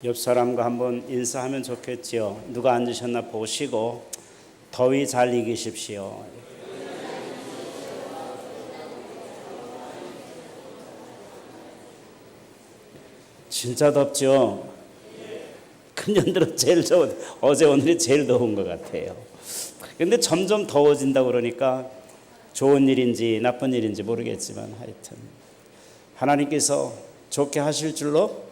옆 사람과 한번 인사하면 좋겠지요. 누가 앉으셨나 보시고 더위 잘 이기십시오. 진짜 덥죠? 금년 들어 제일 어제 오늘이 제일 더운 것 같아요. 근데 점점 더워진다 그러니까 좋은 일인지 나쁜 일인지 모르겠지만 하여튼 하나님께서 좋게 하실 줄로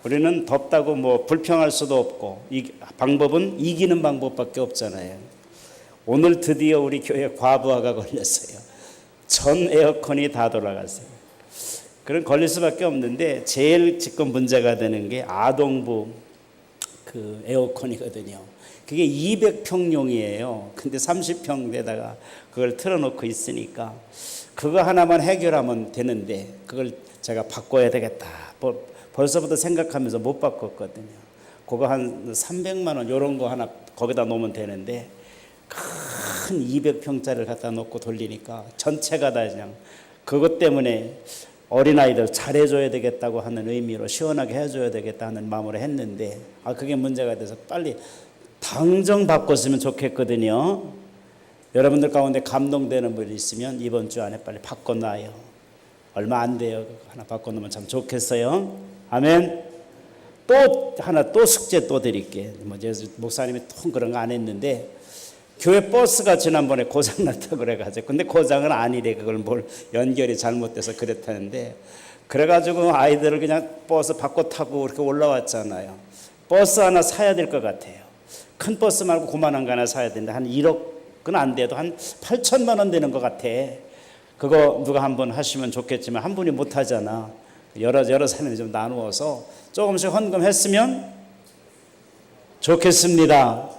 우리는 덥다고 뭐 불평할 수도 없고 방법은 이기는 방법밖에 없잖아요. 오늘 드디어 우리 교회 과부하가 걸렸어요. 전 에어컨이 다 돌아갔어요. 그런 걸릴 수밖에 없는데 제일 지금 문제가 되는 게 아동부 그 에어컨이거든요. 그게 200평용이에요. 근데 30평대다가 그걸 틀어놓고 있으니까 그거 하나만 해결하면 되는데 그걸 제가 바꿔야 되겠다. 벌써부터 생각하면서 못 바꿨거든요. 그거 한 300만 원 이런 거 하나 거기다 놓으면 되는데 큰 200평짜리를 갖다 놓고 돌리니까 전체가 다 그냥 그것 때문에 어린아이들 잘해줘야 되겠다고 하는 의미로 시원하게 해줘야 되겠다 하는 마음으로 했는데 그게 문제가 돼서 빨리 당장 바꿨으면 좋겠거든요. 여러분들 가운데 감동되는 분이 있으면 이번 주 안에 빨리 바꿔놔요. 얼마 안 돼요. 하나 바꿔놓으면 참 좋겠어요. 아멘. 또 하나 또 숙제 또 드릴게. 목사님이 통 그런 거 안 했는데 교회 버스가 지난번에 고장났다고 그래가지고 근데 고장은 아니래. 그걸 뭘 연결이 잘못돼서 그랬다는데 그래가지고 아이들을 그냥 버스 바꿔 타고 이렇게 올라왔잖아요. 버스 하나 사야 될 것 같아요. 큰 버스 말고 그만한 거 하나 사야 되는데 한 1억은 안 돼도 한 8천만 원 되는 것 같아. 그거 누가 한번 하시면 좋겠지만 한 분이 못 하잖아. 여러 사람이 좀 나누어서 조금씩 헌금했으면 좋겠습니다.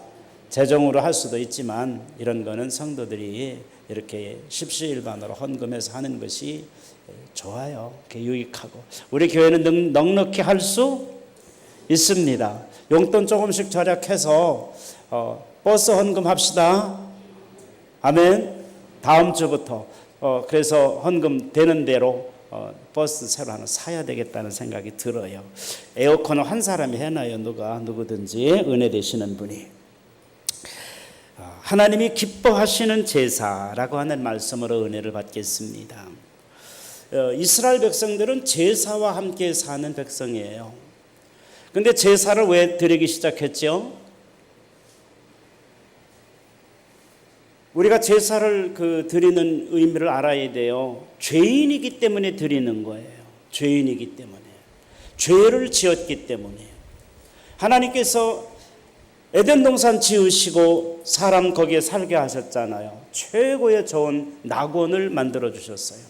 재정으로 할 수도 있지만 이런 거는 성도들이 이렇게 십시일반으로 헌금해서 하는 것이 좋아요. 유익하고 우리 교회는 넉넉히 할 수 있습니다. 용돈 조금씩 절약해서 버스 헌금합시다. 아멘. 다음 주부터 그래서 헌금 되는 대로 버스 새로 하나 사야 되겠다는 생각이 들어요. 에어컨을 한 사람이 해놔요. 누구든지 은혜 되시는 분이. 하나님이 기뻐하시는 제사라고 하는 말씀으로 은혜를 받겠습니다. 이스라엘 백성들은 제사와 함께 사는 백성이에요. 근데 제사를 왜 드리기 시작했죠? 우리가 제사를 드리는 의미를 알아야 돼요. 죄인이기 때문에 드리는 거예요. 죄인이기 때문에. 죄를 지었기 때문에. 하나님께서 에덴 동산 지으시고 사람 거기에 살게 하셨잖아요. 최고의 좋은 낙원을 만들어 주셨어요.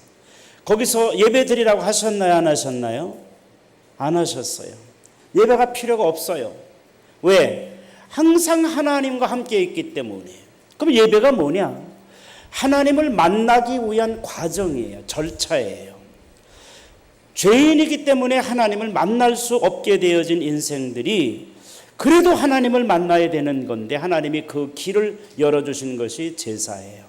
거기서 예배 드리라고 하셨나요? 안 하셨나요? 안 하셨어요. 예배가 필요가 없어요. 왜? 항상 하나님과 함께 있기 때문에. 그럼 예배가 뭐냐? 하나님을 만나기 위한 과정이에요. 절차예요. 죄인이기 때문에 하나님을 만날 수 없게 되어진 인생들이 그래도 하나님을 만나야 되는 건데 하나님이 그 길을 열어주신 것이 제사예요.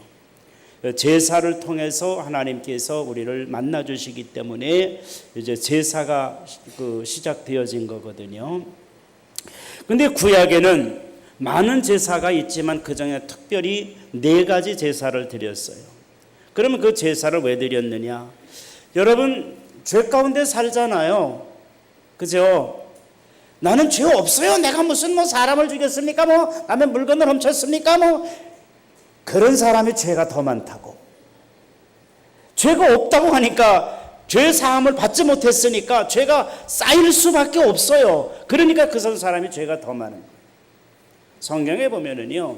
제사를 통해서 하나님께서 우리를 만나주시기 때문에 이제 제사가 시작되어진 거거든요. 근데 구약에는 많은 제사가 있지만 그 중에 특별히 4가지 제사를 드렸어요. 그러면 그 제사를 왜 드렸느냐? 여러분 죄 가운데 살잖아요. 그죠? 나는 죄 없어요. 내가 무슨 사람을 죽였습니까? 남의 물건을 훔쳤습니까? 그런 사람이 죄가 더 많다고. 죄가 없다고 하니까 죄 사함을 받지 못했으니까 죄가 쌓일 수밖에 없어요. 그러니까 그 사람이 죄가 더 많은 거예요. 성경에 보면은요,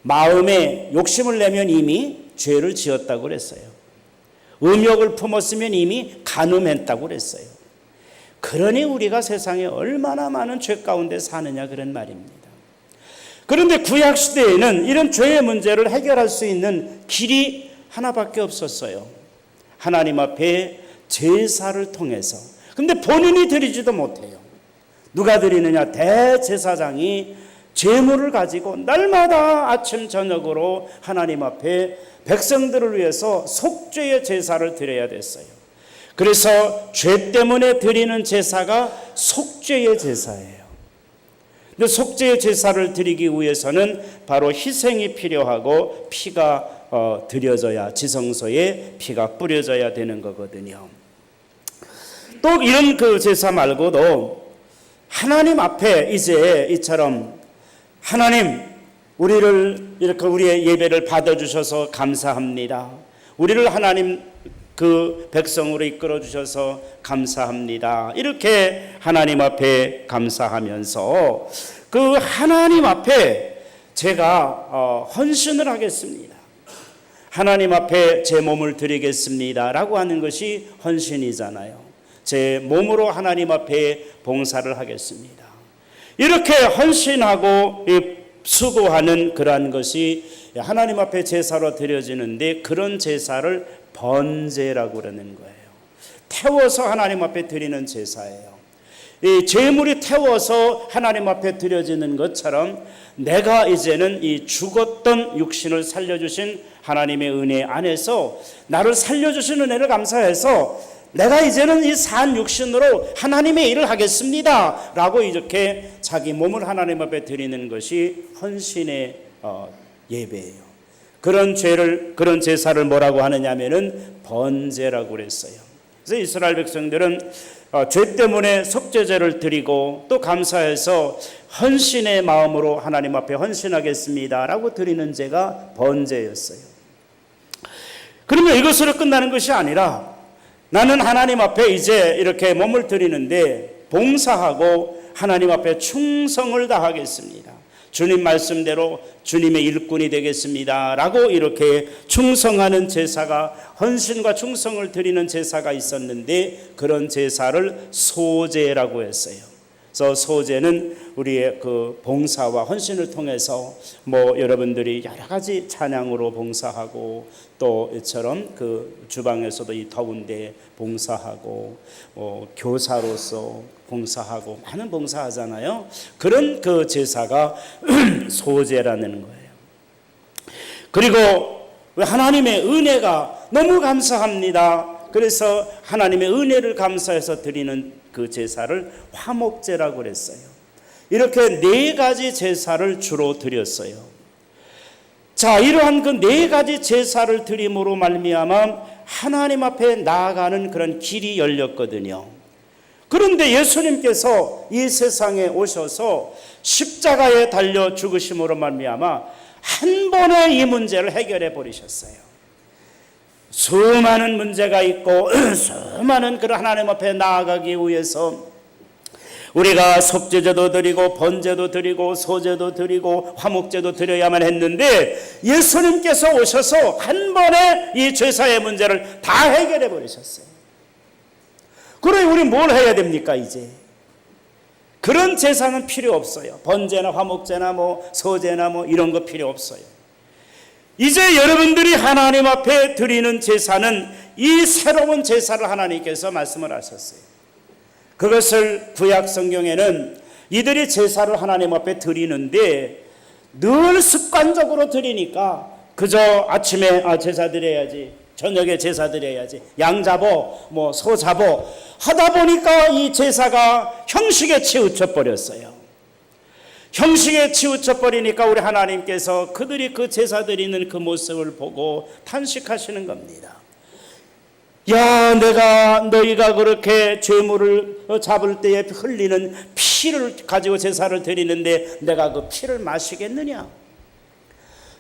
마음에 욕심을 내면 이미 죄를 지었다고 그랬어요. 음욕을 품었으면 이미 간음했다고 그랬어요. 그러니 우리가 세상에 얼마나 많은 죄 가운데 사느냐 그런 말입니다. 그런데 구약 시대에는 이런 죄의 문제를 해결할 수 있는 길이 하나밖에 없었어요. 하나님 앞에 제사를 통해서. 근데 본인이 드리지도 못해요. 누가 드리느냐? 대제사장이 제물을 가지고 날마다 아침 저녁으로 하나님 앞에 백성들을 위해서 속죄의 제사를 드려야 됐어요. 그래서 죄 때문에 드리는 제사가 속죄의 제사예요. 근데 속죄의 제사를 드리기 위해서는 바로 희생이 필요하고 피가 드려져야, 지성소에 피가 뿌려져야 되는 거거든요. 또 이런 그 제사 말고도 하나님 앞에 이제 이처럼 하나님, 우리를 이렇게 우리의 예배를 받아주셔서 감사합니다. 우리를 하나님 그 백성으로 이끌어 주셔서 감사합니다. 이렇게 하나님 앞에 감사하면서 그 하나님 앞에 제가 헌신을 하겠습니다. 하나님 앞에 제 몸을 드리겠습니다 라고 하는 것이 헌신이잖아요. 제 몸으로 하나님 앞에 봉사를 하겠습니다. 이렇게 헌신하고 수고하는 그러한 것이 하나님 앞에 제사로 드려지는데, 그런 제사를 번제라고 그러는 거예요. 태워서 하나님 앞에 드리는 제사예요. 이 제물이 태워서 하나님 앞에 드려지는 것처럼 내가 이제는 이 죽었던 육신을 살려주신 하나님의 은혜 안에서 나를 살려주신 은혜를 감사해서 내가 이제는 이 산 육신으로 하나님의 일을 하겠습니다 라고 이렇게 자기 몸을 하나님 앞에 드리는 것이 헌신의 예배예요. 그런 제사를 뭐라고 하느냐면은 번제라고 그랬어요. 그래서 이스라엘 백성들은 죄 때문에 속죄제를 드리고 또 감사해서 헌신의 마음으로 하나님 앞에 헌신하겠습니다 라고 드리는 제가 번제였어요. 그러면 이것으로 끝나는 것이 아니라 나는 하나님 앞에 이제 이렇게 몸을 드리는데 봉사하고 하나님 앞에 충성을 다하겠습니다. 주님 말씀대로 주님의 일꾼이 되겠습니다 라고 이렇게 충성하는 제사가, 헌신과 충성을 드리는 제사가 있었는데, 그런 제사를 소제라고 했어요. 그래서 소제는 우리의 그 봉사와 헌신을 통해서 여러분들이 여러 가지 찬양으로 봉사하고 또 이처럼 그 주방에서도 이 더운데 봉사하고 교사로서 봉사하고 많은 봉사하잖아요. 그런 그 제사가 소제라는 거예요. 그리고 하나님의 은혜가 너무 감사합니다. 그래서 하나님의 은혜를 감사해서 드리는 그 제사를 화목제라고 그랬어요. 이렇게 4가지 제사를 주로 드렸어요. 자, 이러한 그 4가지 제사를 드림으로 말미암아 하나님 앞에 나아가는 그런 길이 열렸거든요. 그런데 예수님께서 이 세상에 오셔서 십자가에 달려 죽으심으로 말미암아 한 번에 이 문제를 해결해 버리셨어요. 수많은 문제가 있고 수많은 그런 하나님 앞에 나아가기 위해서 우리가 속죄제도 드리고 번제도 드리고 소제도 드리고 화목제도 드려야만 했는데, 예수님께서 오셔서 한 번에 이 죄사의 문제를 다 해결해 버리셨어요. 그래 우리 뭘 해야 됩니까? 이제 그런 제사는 필요 없어요. 번제나 화목제나 소제나 이런 거 필요 없어요. 이제 여러분들이 하나님 앞에 드리는 제사는 이 새로운 제사를 하나님께서 말씀을 하셨어요. 그것을 구약 성경에는 이들이 제사를 하나님 앞에 드리는데 늘 습관적으로 드리니까 그저 아침에 제사 드려야지, 저녁에 제사 드려야지, 양 잡어 소 잡어 하다 보니까 이 제사가 형식에 치우쳐 버렸어요. 형식에 치우쳐 버리니까 우리 하나님께서 그들이 그 제사 드리는 그 모습을 보고 탄식하시는 겁니다. 야, 너희가 그렇게 죄물을 잡을 때에 흘리는 피를 가지고 제사를 드리는데 내가 그 피를 마시겠느냐?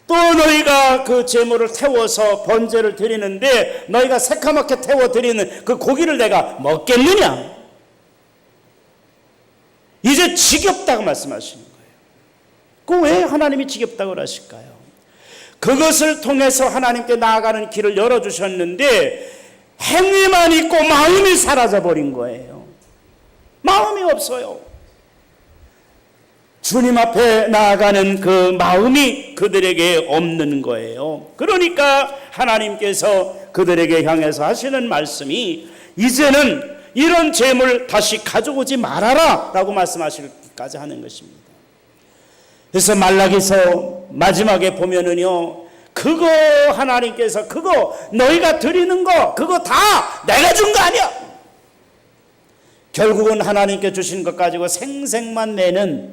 또 너희가 그 제물을 태워서 번제를 드리는데 너희가 새카맣게 태워 드리는 그 고기를 내가 먹겠느냐? 이제 지겹다고 말씀하시는 거예요. 그 왜 하나님이 지겹다고 하실까요? 그것을 통해서 하나님께 나아가는 길을 열어주셨는데 행위만 있고 마음이 사라져버린 거예요. 마음이 없어요. 주님 앞에 나아가는 그 마음이 그들에게 없는 거예요. 그러니까 하나님께서 그들에게 향해서 하시는 말씀이 이제는 이런 죄물 다시 가져오지 말아라 라고 말씀하시기까지 하는 것입니다. 그래서 말라기서 마지막에 보면은요, 그 그거 하나님께서 그거 너희가 드리는 거 그거 다 내가 준 거 아니야. 결국은 하나님께 주신 것 가지고 생색만 내는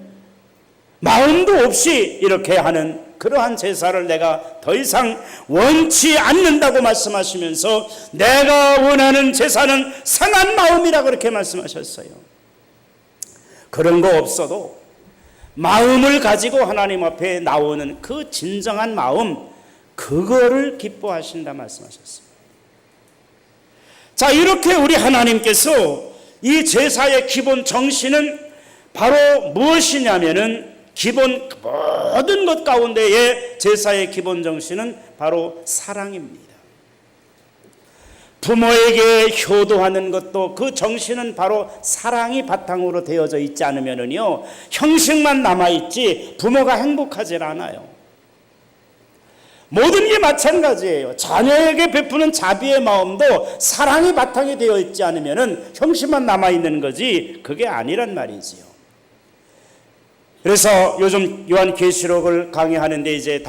마음도 없이 이렇게 하는 그러한 제사를 내가 더 이상 원치 않는다고 말씀하시면서 내가 원하는 제사는 상한 마음이라 그렇게 말씀하셨어요. 그런 거 없어도 마음을 가지고 하나님 앞에 나오는 그 진정한 마음, 그거를 기뻐하신다 말씀하셨어요. 자, 이렇게 우리 하나님께서 이 제사의 기본 정신은 바로 무엇이냐면은 기본 모든 것 가운데의 제사의 기본 정신은 바로 사랑입니다. 부모에게 효도하는 것도 그 정신은 바로 사랑이 바탕으로 되어져 있지 않으면요 형식만 남아있지 부모가 행복하지 않아요. 모든 게 마찬가지예요. 자녀에게 베푸는 자비의 마음도 사랑이 바탕이 되어 있지 않으면 형식만 남아있는 거지 그게 아니란 말이지요. 그래서 요즘 요한계시록을 강의하는데 이제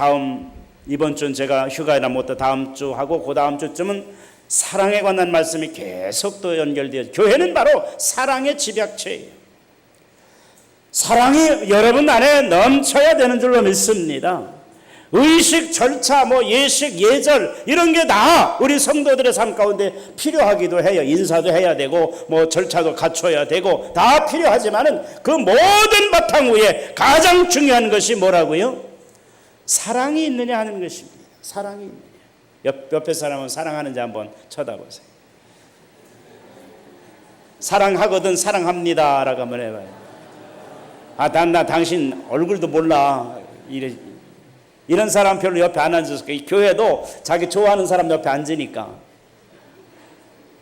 이번 주는 제가 휴가에나 못해 다음 주 하고 그 다음 주쯤은 사랑에 관한 말씀이 계속 또 연결되어 교회는 바로 사랑의 집약체예요. 사랑이 여러분 안에 넘쳐야 되는 줄로 믿습니다. 의식, 절차, 예식, 예절 이런 게 다 우리 성도들의 삶 가운데 필요하기도 해요. 인사도 해야 되고 절차도 갖춰야 되고 다 필요하지만은 그 모든 바탕 위에 가장 중요한 것이 뭐라고요? 사랑이 있느냐 하는 것입니다. 사랑이 있느냐. 옆에 사람은 사랑하는지 한번 쳐다보세요. 사랑하거든 사랑합니다 라고 한번 해봐요. 나 당신 얼굴도 몰라. 이런 사람 별로 옆에 안 앉았을 거예요. 교회도 자기 좋아하는 사람 옆에 앉으니까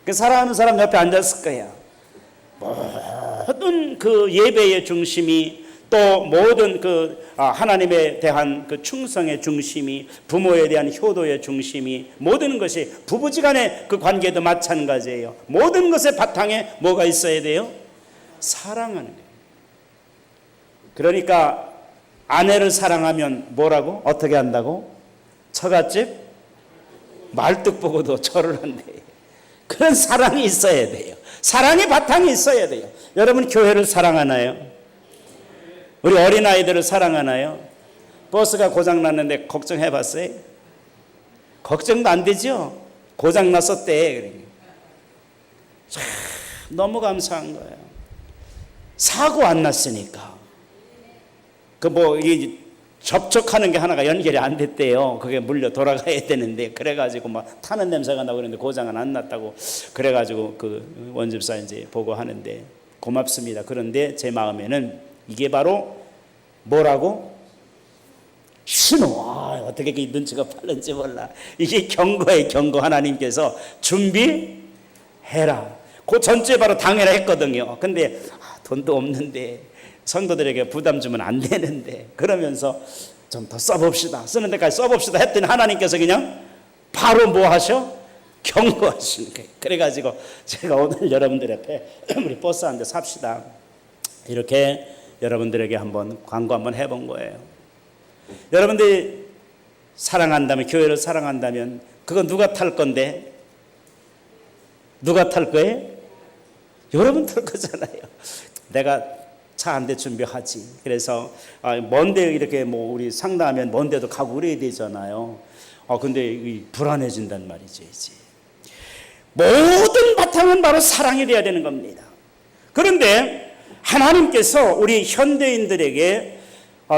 그 사랑하는 사람 옆에 앉았을 거야. 모든 그 예배의 중심이 또 모든 하나님에 대한 그 충성의 중심이 부모에 대한 효도의 중심이 모든 것이 부부지간의 그 관계도 마찬가지예요. 모든 것의 바탕에 뭐가 있어야 돼요? 사랑하는 거예요. 그러니까 아내를 사랑하면 뭐라고? 어떻게 한다고? 처갓집 말뚝 보고도 절을 한대. 그런 사랑이 있어야 돼요. 사랑의 바탕이 있어야 돼요. 여러분 교회를 사랑하나요? 우리 어린아이들을 사랑하나요? 버스가 고장났는데 걱정해봤어요? 걱정도 안 되죠? 고장났었대. 참 너무 감사한 거예요. 사고 안 났으니까. 이 접촉하는 게 하나가 연결이 안 됐대요. 그게 물려 돌아가야 되는데 그래가지고 타는 냄새가 나고 그랬는데 고장은 안 났다고 그래가지고 그 원집사 이제 보고 하는데 고맙습니다. 그런데 제 마음에는 이게 바로 뭐라고? 신호. 어떻게 그 눈치가 빠른지 몰라. 이게 경고예요. 경고. 하나님께서 준비해라. 그 전주에 바로 당해라 했거든요. 근데 돈도 없는데 성도들에게 부담 주면 안 되는데 그러면서 좀 더 써봅시다. 쓰는 데까지 써봅시다 했더니 하나님께서 그냥 바로 뭐 하셔? 경고하시는 거예요. 그래가지고 제가 오늘 여러분들 앞에 우리 버스 한 대 삽시다. 이렇게 여러분들에게 한번 광고 한번 해본 거예요. 여러분들이 사랑한다면, 교회를 사랑한다면 그거 누가 탈 건데? 누가 탈 거예요? 여러분 탈 거잖아요. 내가 차 한 대 준비하지. 그래서 먼데 이렇게 우리 상담하면 먼데도 가고 그래야 되잖아요. 근데 불안해진단 말이죠. 이제 모든 바탕은 바로 사랑이 되어야 되는 겁니다. 그런데 하나님께서 우리 현대인들에게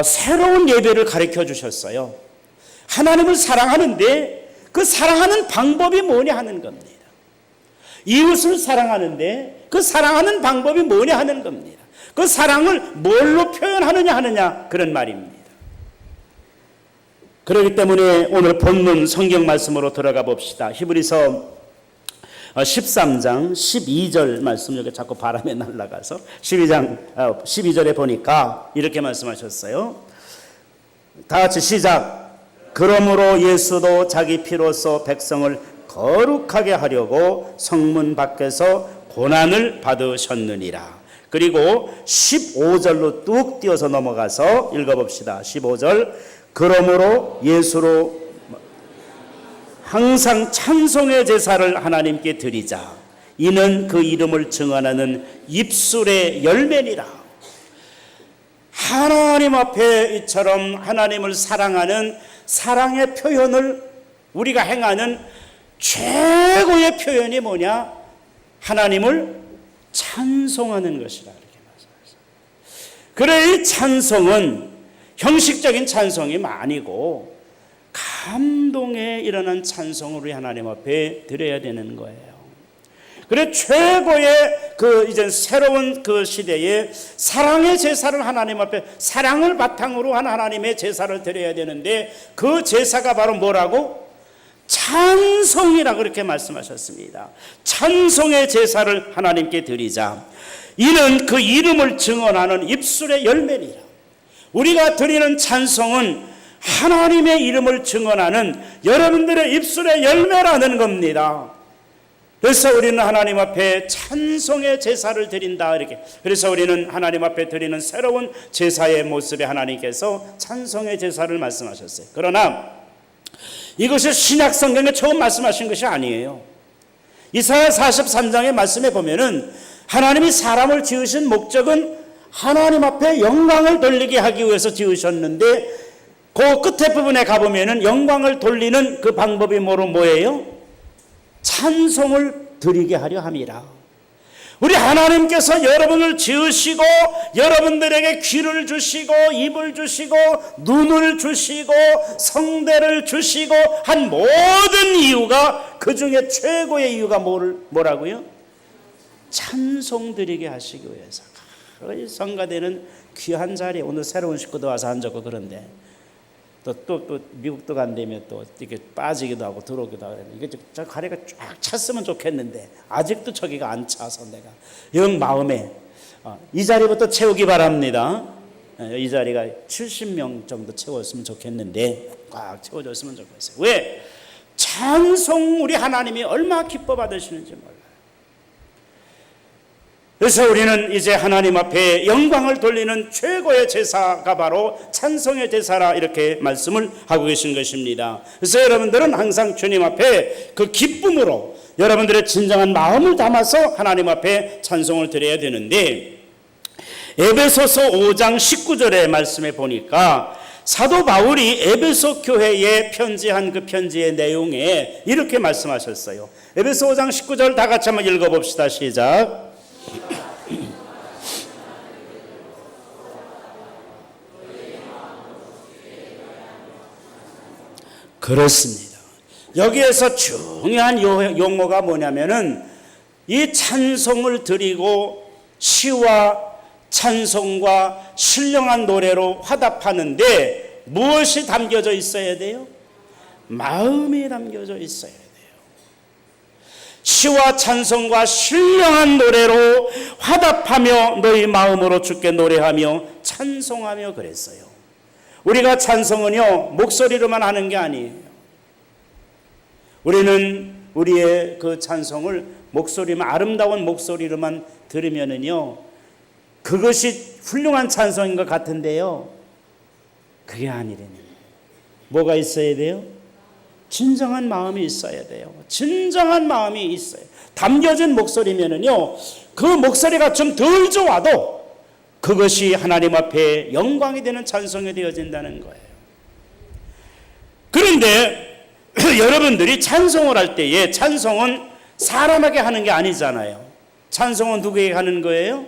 새로운 예배를 가르쳐 주셨어요. 하나님을 사랑하는데 그 사랑하는 방법이 뭐냐 하는 겁니다. 이웃을 사랑하는데 그 사랑하는 방법이 뭐냐 하는 겁니다. 그 사랑을 뭘로 표현하느냐 그런 말입니다. 그렇기 때문에 오늘 본문 성경 말씀으로 들어가 봅시다. 히브리서 13장 12절 말씀, 여기 자꾸 바람에 날아가서 12절에 보니까 이렇게 말씀하셨어요. 다 같이 시작. 그러므로 예수도 자기 피로써 백성을 거룩하게 하려고 성문 밖에서 고난을 받으셨느니라. 그리고 15절로 뚝 띄어서 넘어가서 읽어봅시다. 15절. 그러므로 항상 찬송의 제사를 하나님께 드리자. 이는 그 이름을 증언하는 입술의 열매니라. 하나님 앞에 이처럼 하나님을 사랑하는 사랑의 표현을 우리가 행하는 최고의 표현이 뭐냐? 하나님을 찬송하는 것이라. 이렇게 말씀하셨어요. 그래, 이 찬송은 형식적인 찬송이 아니고 감동에 일어난 찬송을 우리 하나님 앞에 드려야 되는 거예요. 그래, 최고의 이제 새로운 시대에 사랑의 제사를 하나님 앞에, 사랑을 바탕으로 한 하나님의 제사를 드려야 되는데, 그 제사가 바로 뭐라고? 찬송이라 그렇게 말씀하셨습니다. 찬송의 제사를 하나님께 드리자. 이는 그 이름을 증언하는 입술의 열매니라. 우리가 드리는 찬송은 하나님의 이름을 증언하는 여러분들의 입술의 열매라는 겁니다. 그래서 우리는 하나님 앞에 찬송의 제사를 드린다, 이렇게. 그래서 우리는 하나님 앞에 드리는 새로운 제사의 모습에 하나님께서 찬송의 제사를 말씀하셨어요. 그러나 이것이 신약 성경에 처음 말씀하신 것이 아니에요. 이사야 43장의 말씀에 보면은 하나님이 사람을 지으신 목적은 하나님 앞에 영광을 돌리게 하기 위해서 지으셨는데, 그 끝에 부분에 가보면은 영광을 돌리는 그 방법이 뭐예요? 찬송을 드리게 하려 함이라. 우리 하나님께서 여러분을 지으시고 여러분들에게 귀를 주시고 입을 주시고 눈을 주시고 성대를 주시고 한 모든 이유가, 그 중에 최고의 이유가 뭐라고요? 찬송 드리게 하시기 위해서. 성가대는 귀한 자리에 오늘 새로운 식구도 와서 앉았고, 그런데 또 미국도 간다며 또 이렇게 빠지기도 하고 들어오기도 하고, 이게 저 가래가 쫙 찼으면 좋겠는데 아직도 저기가 안 차서 내가 영 마음에 이 자리부터 채우기 바랍니다. 이 자리가 70명 정도 채웠으면 좋겠는데 꽉 채워줬으면 좋겠어요. 왜? 찬송, 우리 하나님이 얼마나 기뻐 받으시는지 몰라요. 그래서 우리는 이제 하나님 앞에 영광을 돌리는 최고의 제사가 바로 찬송의 제사라, 이렇게 말씀을 하고 계신 것입니다. 그래서 여러분들은 항상 주님 앞에 그 기쁨으로 여러분들의 진정한 마음을 담아서 하나님 앞에 찬송을 드려야 되는데, 에베소서 5장 19절의 말씀에 보니까 사도 바울이 에베소 교회에 편지한 그 편지의 내용에 이렇게 말씀하셨어요. 에베소 5장 19절 다 같이 한번 읽어봅시다. 시작. 그렇습니다. 여기에서 중요한 용어가 뭐냐면은 이 찬송을 드리고 시와 찬송과 신령한 노래로 화답하는데 무엇이 담겨져 있어야 돼요? 마음이 담겨져 있어야 돼요. 시와 찬송과 신령한 노래로 화답하며 너희 마음으로 주께 노래하며 찬송하며 그랬어요. 우리가 찬송은요, 목소리로만 하는 게 아니에요. 우리는 우리의 그 찬송을 목소리만, 아름다운 목소리로만 들으면은요, 그것이 훌륭한 찬송인 것 같은데요, 그게 아니래요. 뭐가 있어야 돼요? 진정한 마음이 있어야 돼요. 진정한 마음이 있어요. 담겨진 목소리면은요, 그 목소리가 좀 덜 좋아도 그것이 하나님 앞에 영광이 되는 찬송이 되어진다는 거예요. 그런데 여러분들이 찬송을 할 때에, 찬송은 사람에게 하는 게 아니잖아요. 찬송은 누구에게 하는 거예요?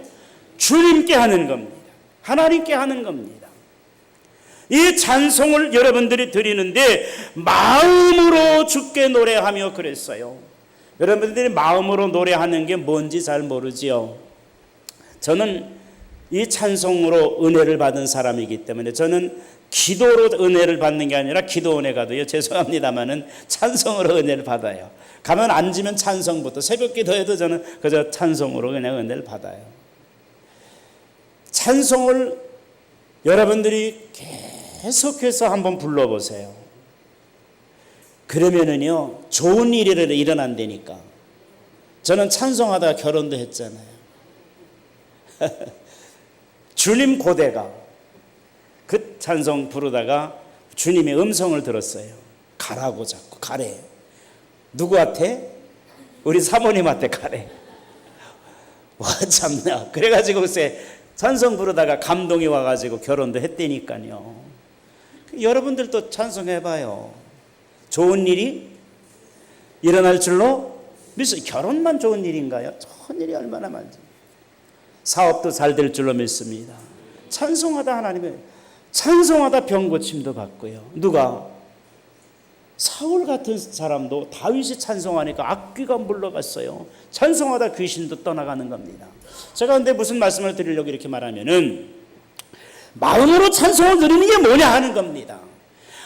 주님께 하는 겁니다. 하나님께 하는 겁니다. 이 찬송을 여러분들이 드리는데 마음으로 주께 노래하며 그랬어요. 여러분들이 마음으로 노래하는 게 뭔지 잘 모르지요. 저는 이 찬송으로 은혜를 받은 사람이기 때문에, 저는 기도로 은혜를 받는 게 아니라 기도원에 가도요, 죄송합니다마는 찬송으로 은혜를 받아요. 가면 앉으면 찬송부터, 새벽 기도해도 저는 그저 찬송으로 그냥 은혜를 받아요. 찬송을 여러분들이 계속해서 한번 불러보세요. 그러면은요, 좋은 일이 일어난다니까. 저는 찬송하다가 결혼도 했잖아요. 주님 고대가 그 찬송 부르다가 주님의 음성을 들었어요. 가라고 자꾸 가래. 누구한테? 우리 사모님한테 가래. 와 참나. 그래가지고 글쎄 찬송 부르다가 감동이 와가지고 결혼도 했다니까요. 여러분들도 찬송해봐요. 좋은 일이 일어날 줄로 믿어요. 결혼만 좋은 일인가요? 좋은 일이 얼마나 많지. 사업도 잘 될 줄로 믿습니다. 찬송하다 하나님의 찬송하다 병 고침도 받고요. 누가? 사울 같은 사람도 다윗이 찬송하니까 악귀가 물러갔어요. 찬송하다 귀신도 떠나가는 겁니다. 제가 근데 무슨 말씀을 드리려고 이렇게 말하면은 마음으로 찬송을 드리는 게 뭐냐 하는 겁니다.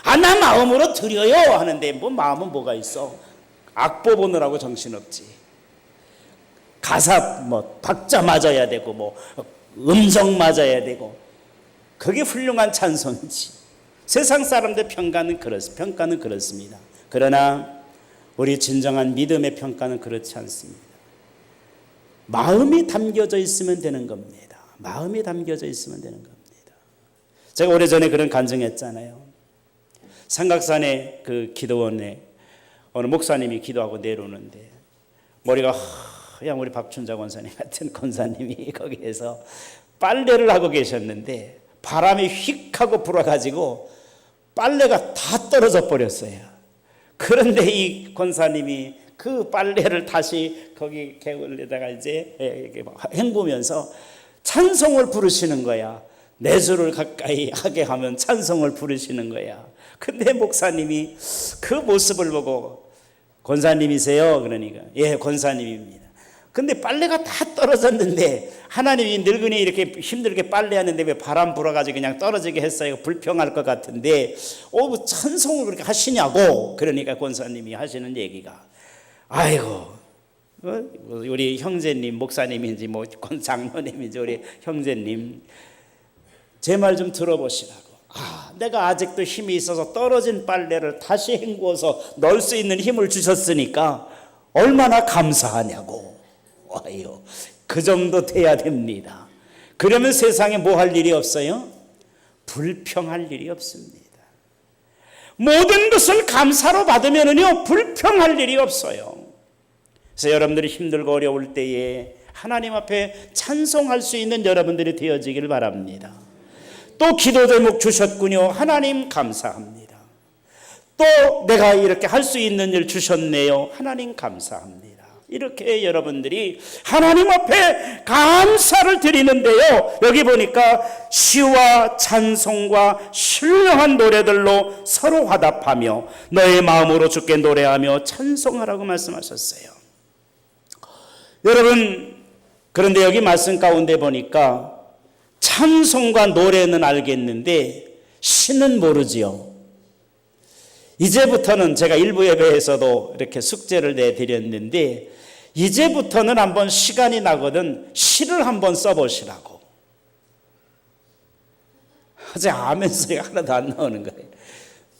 나 마음으로 드려요 하는데 뭐 마음은 뭐가 있어? 악보 보느라고 정신없지. 가사 뭐 박자 맞아야 되고 뭐 음정 맞아야 되고 그게 훌륭한 찬송이지. 세상 사람들 평가는 그렇습니다. 그러나 우리 진정한 믿음의 평가는 그렇지 않습니다. 마음이 담겨져 있으면 되는 겁니다. 마음이 담겨져 있으면 되는 겁니다. 제가 오래전에 그런 간증했잖아요. 삼각산의 그 기도원에 어느 목사님이 기도하고 내려오는데 머리가 하얀 우리 박춘자 권사님 같은 권사님이 거기에서 빨래를 하고 계셨는데 바람이 휙 하고 불어가지고 빨래가 다 떨어져 버렸어요. 그런데 이 권사님이 그 빨래를 다시 거기 개울에다가 이제 헹구면서 찬송을 부르시는 거야. 내 주를 가까이 하게 하면 찬송을 부르시는 거야. 근데 목사님이 그 모습을 보고 권사님이세요? 그러니까 예, 권사님입니다. 근데 빨래가 다 떨어졌는데 하나님이 늙은이 이렇게 힘들게 빨래하는데 왜 바람 불어가지고 그냥 떨어지게 했어요? 불평할 것 같은데 찬송을 그렇게 하시냐고. 그러니까 권사님이 하시는 얘기가 아이고 우리 형제님 목사님인지 뭐 장로님인지 우리 형제님 제 말 좀 들어보시라고. 내가 아직도 힘이 있어서 떨어진 빨래를 다시 헹구어서 넣을 수 있는 힘을 주셨으니까 얼마나 감사하냐고. 와요. 그 정도 돼야 됩니다. 그러면 세상에 뭐 할 일이 없어요? 불평할 일이 없습니다. 모든 것을 감사로 받으면요 불평할 일이 없어요. 그래서 여러분들이 힘들고 어려울 때에 하나님 앞에 찬송할 수 있는 여러분들이 되어지길 바랍니다. 또 기도 제목 주셨군요. 하나님 감사합니다. 또 내가 이렇게 할 수 있는 일 주셨네요. 하나님 감사합니다. 이렇게 여러분들이 하나님 앞에 감사를 드리는데요. 여기 보니까 시와 찬송과 신령한 노래들로 서로 화답하며 너의 마음으로 주께 노래하며 찬송하라고 말씀하셨어요. 여러분 그런데 여기 말씀 가운데 보니까 찬송과 노래는 알겠는데 시는 모르지요. 이제부터는 제가 일부 예배에서도 이렇게 숙제를 내드렸는데 이제부터는 한번 시간이 나거든 시를 한번 써보시라고. 어제 아멘 소리가 하나도 안 나오는 거예요.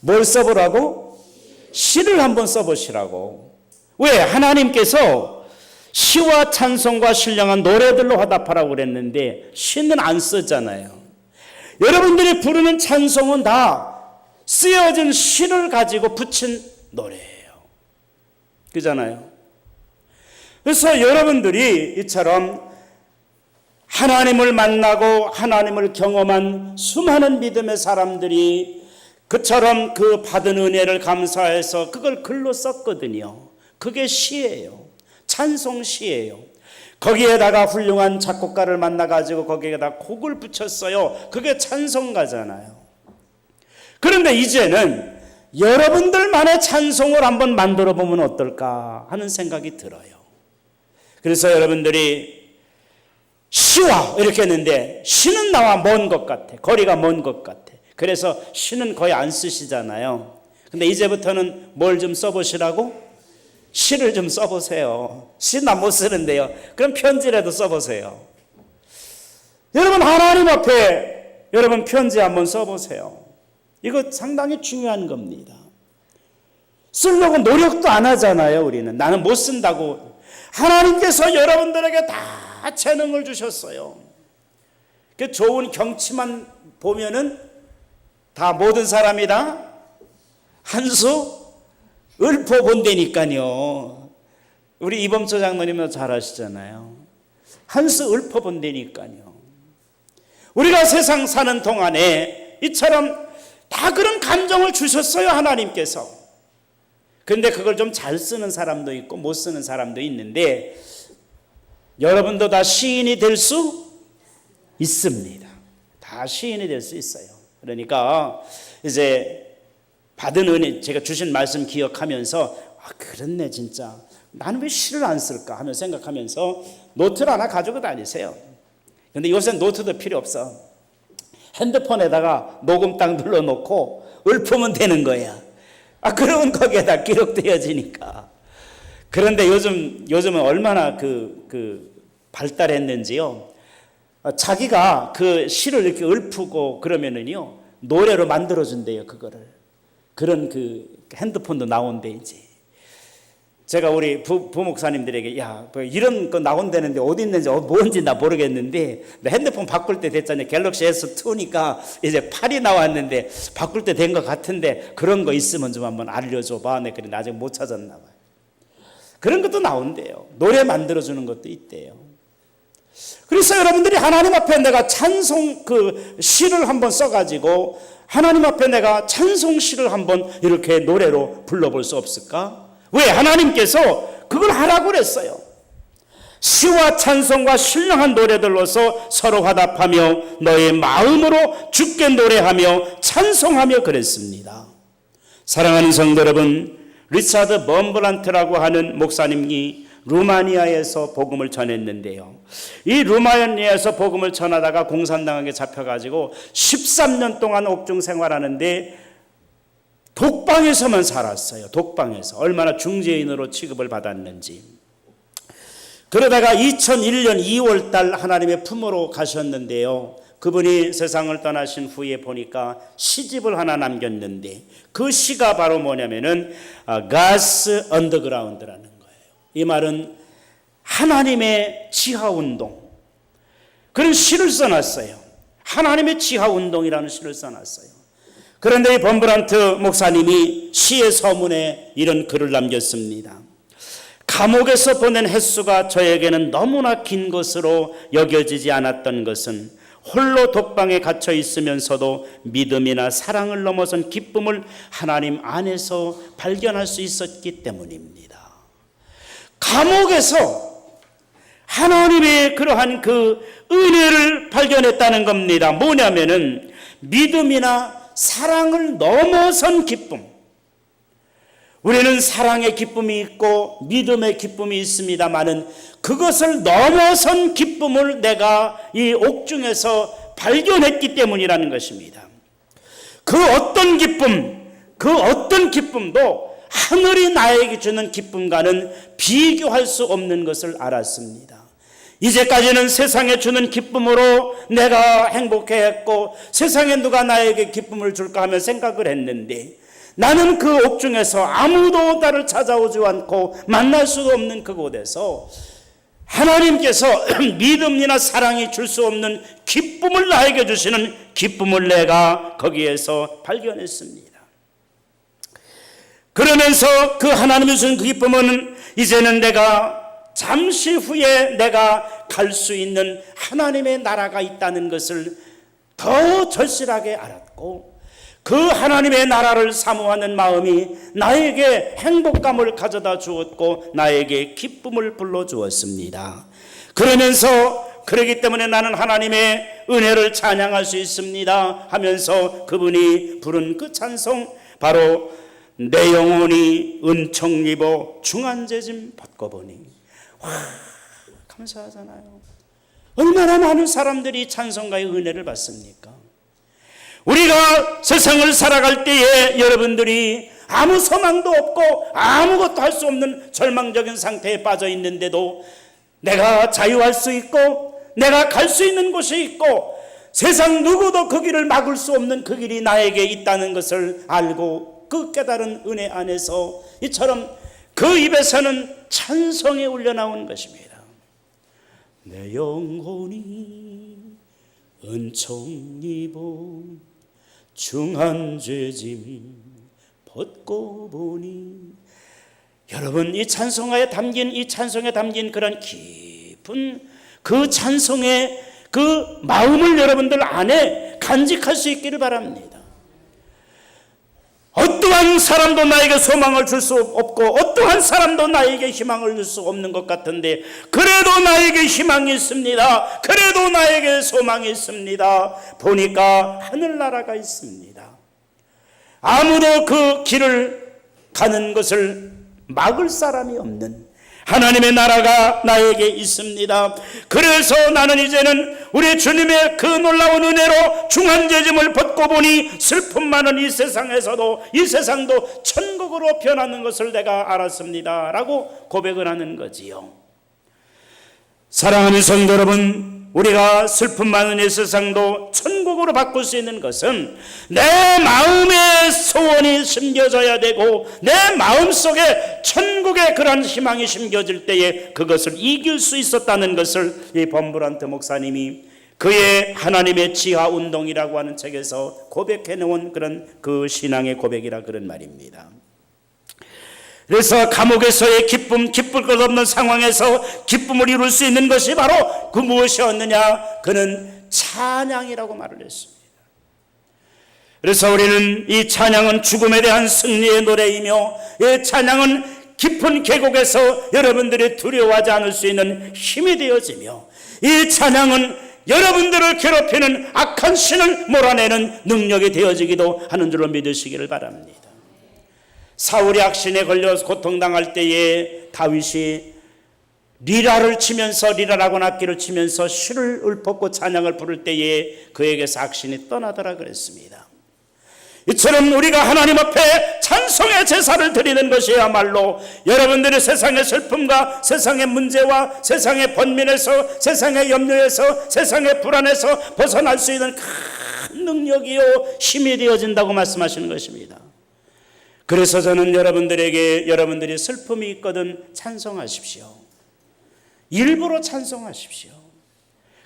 뭘 써보라고? 시를 한번 써보시라고. 왜? 하나님께서 시와 찬송과 신령한 노래들로 화답하라고 그랬는데 시는 안 쓰잖아요. 여러분들이 부르는 찬송은 다 쓰여진 시를 가지고 붙인 노래예요. 그잖아요. 그래서 여러분들이 이처럼 하나님을 만나고 하나님을 경험한 수많은 믿음의 사람들이 그처럼 그 받은 은혜를 감사해서 그걸 글로 썼거든요. 그게 시예요. 찬송시예요. 거기에다가 훌륭한 작곡가를 만나가지고 거기에다 곡을 붙였어요. 그게 찬송가잖아요. 그런데 이제는 여러분들만의 찬송을 한번 만들어 보면 어떨까 하는 생각이 들어요. 그래서 여러분들이 시와 이렇게 했는데 시는 나와 먼 것 같아. 거리가 먼 것 같아. 그래서 시는 거의 안 쓰시잖아요. 근데 이제부터는 뭘 좀 써보시라고? 시를 좀 써보세요. 시는 못 쓰는데요. 그럼 편지라도 써보세요. 여러분 하나님 앞에 여러분 편지 한번 써보세요. 이거 상당히 중요한 겁니다. 쓰려고 노력도 안 하잖아요. 우리는 나는 못 쓴다고. 하나님께서 여러분들에게 다 재능을 주셨어요. 그 좋은 경치만 보면은 다 모든 사람이 다 한 수 읊어본다니까요. 우리 이범초 장로님도 잘 아시잖아요. 한 수 읊어본다니까요. 우리가 세상 사는 동안에 이처럼 다 그런 감정을 주셨어요, 하나님께서. 그런데 그걸 좀 잘 쓰는 사람도 있고 못 쓰는 사람도 있는데, 여러분도 다 시인이 될 수 있습니다. 다 시인이 될 수 있어요. 그러니까 이제 받은 은혜, 제가 주신 말씀 기억하면서 그렇네 진짜, 나는 왜 시를 안 쓸까 하며 생각하면서 노트를 하나 가지고 다니세요. 근데 요새 노트도 필요 없어. 핸드폰에다가 녹음 딱 눌러놓고 읊으면 되는 거야. 그러면 거기에다 기록되어지니까. 그런데 요즘은 얼마나 발달했는지요. 자기가 그 시를 이렇게 읊고 그러면은요, 노래로 만들어준대요, 그거를. 그런 핸드폰도 나온대, 이제. 제가 우리 부목사님들에게, 뭐 이런 거 나온다는데 어디 있는지 뭔지 나 모르겠는데, 핸드폰 바꿀 때 됐잖아요. 갤럭시 S2니까 이제 8이 나왔는데 바꿀 때 된 것 같은데, 그런 거 있으면 좀 한번 알려줘봐. 네, 그래 나중에 못 찾았나 봐요. 그런 것도 나온대요. 노래 만들어주는 것도 있대요. 그래서 여러분들이 하나님 앞에 내가 찬송 시를 한번 써가지고 하나님 앞에 내가 찬송 시를 한번 이렇게 노래로 불러볼 수 없을까? 왜? 하나님께서 그걸 하라고 그랬어요. 시와 찬송과 신령한 노래들로서 서로 화답하며 너의 마음으로 주께 노래하며 찬송하며 그랬습니다. 사랑하는 성도 여러분, 리차드 먼브란트라고 하는 목사님이 루마니아에서 복음을 전했는데요, 이 루마니아에서 복음을 전하다가 공산당에게 잡혀가지고 13년 동안 옥중 생활하는데 독방에서만 살았어요. 독방에서. 얼마나 중죄인으로 취급을 받았는지. 그러다가 2001년 2월 달 하나님의 품으로 가셨는데요, 그분이 세상을 떠나신 후에 보니까 시집을 하나 남겼는데, 그 시가 바로 뭐냐면은 God's Underground라는 거예요. 이 말은 하나님의 지하운동, 그런 시를 써놨어요. 하나님의 지하운동이라는 시를 써놨어요. 그런데 이 번브란트 목사님이 시의 서문에 이런 글을 남겼습니다. 감옥에서 보낸 횟수가 저에게는 너무나 긴 것으로 여겨지지 않았던 것은 홀로 독방에 갇혀 있으면서도 믿음이나 사랑을 넘어선 기쁨을 하나님 안에서 발견할 수 있었기 때문입니다. 감옥에서 하나님의 그러한 은혜를 발견했다는 겁니다. 뭐냐면은 믿음이나 사랑을 넘어선 기쁨. 우리는 사랑의 기쁨이 있고 믿음의 기쁨이 있습니다마는 그것을 넘어선 기쁨을 내가 이 옥중에서 발견했기 때문이라는 것입니다. 그 어떤 기쁨도 하늘이 나에게 주는 기쁨과는 비교할 수 없는 것을 알았습니다. 이제까지는 세상에 주는 기쁨으로 내가 행복해했고 세상에 누가 나에게 기쁨을 줄까 하며 생각을 했는데, 나는 그 옥중에서 아무도 나를 찾아오지 않고 만날 수도 없는 그곳에서 하나님께서 믿음이나 사랑이 줄 수 없는 기쁨을 나에게 주시는 기쁨을 내가 거기에서 발견했습니다. 그러면서 그 하나님이 주신 그 기쁨은 이제는 내가 잠시 후에 내가 갈 수 있는 하나님의 나라가 있다는 것을 더 절실하게 알았고, 그 하나님의 나라를 사모하는 마음이 나에게 행복감을 가져다 주었고 나에게 기쁨을 불러주었습니다. 그러기 때문에 나는 하나님의 은혜를 찬양할 수 있습니다 하면서 그분이 부른 그 찬송, 바로 내 영혼이 은총 입어 중한 죄짐 벗고 보니. 와, 감사하잖아요. 얼마나 많은 사람들이 찬송가의 은혜를 받습니까? 우리가 세상을 살아갈 때에 여러분들이 아무 소망도 없고 아무것도 할 수 없는 절망적인 상태에 빠져 있는데도 내가 자유할 수 있고 내가 갈 수 있는 곳이 있고 세상 누구도 그 길을 막을 수 없는 그 길이 나에게 있다는 것을 알고 그 깨달은 은혜 안에서 이처럼 그 입에서는 찬송이 울려나온 것입니다. 내 영혼이 은총 입어 중한 죄짐 벗고 보니 여러분, 이 찬송에 담긴 그런 깊은 그 찬송의 그 마음을 여러분들 안에 간직할 수 있기를 바랍니다. 어떠한 사람도 나에게 소망을 줄 수 없고 어떠한 사람도 나에게 희망을 줄 수 없는 것 같은데, 그래도 나에게 희망이 있습니다. 그래도 나에게 소망이 있습니다. 보니까 하늘나라가 있습니다. 아무도 그 길을 가는 것을 막을 사람이 없는 하나님의 나라가 나에게 있습니다. 그래서 나는 이제는 우리 주님의 그 놀라운 은혜로 중한죄짐을 벗고 보니 슬픔 많은 이 세상도 천국으로 변하는 것을 내가 알았습니다 라고 고백을 하는 거지요. 사랑하는 성도 여러분, 우리가 슬픔 많은 이 세상도 천국으로 바꿀 수 있는 것은 내 마음에 소원이 심겨져야 되고 내 마음속에 천국의 그런 희망이 심겨질 때에 그것을 이길 수 있었다는 것을 이 범브란트 목사님이 그의 하나님의 지하 운동이라고 하는 책에서 고백해 놓은 그런 그 신앙의 고백이라 그런 말입니다. 그래서 감옥에서의 기쁠 것 없는 상황에서 기쁨을 이룰 수 있는 것이 바로 그 무엇이었느냐? 그는 찬양이라고 말을 했습니다. 그래서 우리는 이 찬양은 죽음에 대한 승리의 노래이며, 이 찬양은 깊은 계곡에서 여러분들이 두려워하지 않을 수 있는 힘이 되어지며, 이 찬양은 여러분들을 괴롭히는 악한 신을 몰아내는 능력이 되어지기도 하는 줄로 믿으시기를 바랍니다. 사울이 악신에 걸려서 고통당할 때에 다윗이 리라를 치면서, 리라라고 악기를 치면서 시를 읊었고 찬양을 부를 때에 그에게서 악신이 떠나더라 그랬습니다. 이처럼 우리가 하나님 앞에 찬송의 제사를 드리는 것이야말로 여러분들의 세상의 슬픔과 세상의 문제와 세상의 번민에서, 세상의 염려에서, 세상의 불안에서 벗어날 수 있는 큰 능력이요 힘이 되어진다고 말씀하시는 것입니다. 그래서 저는 여러분들에게, 여러분들이 슬픔이 있거든 찬송하십시오. 일부러 찬송하십시오.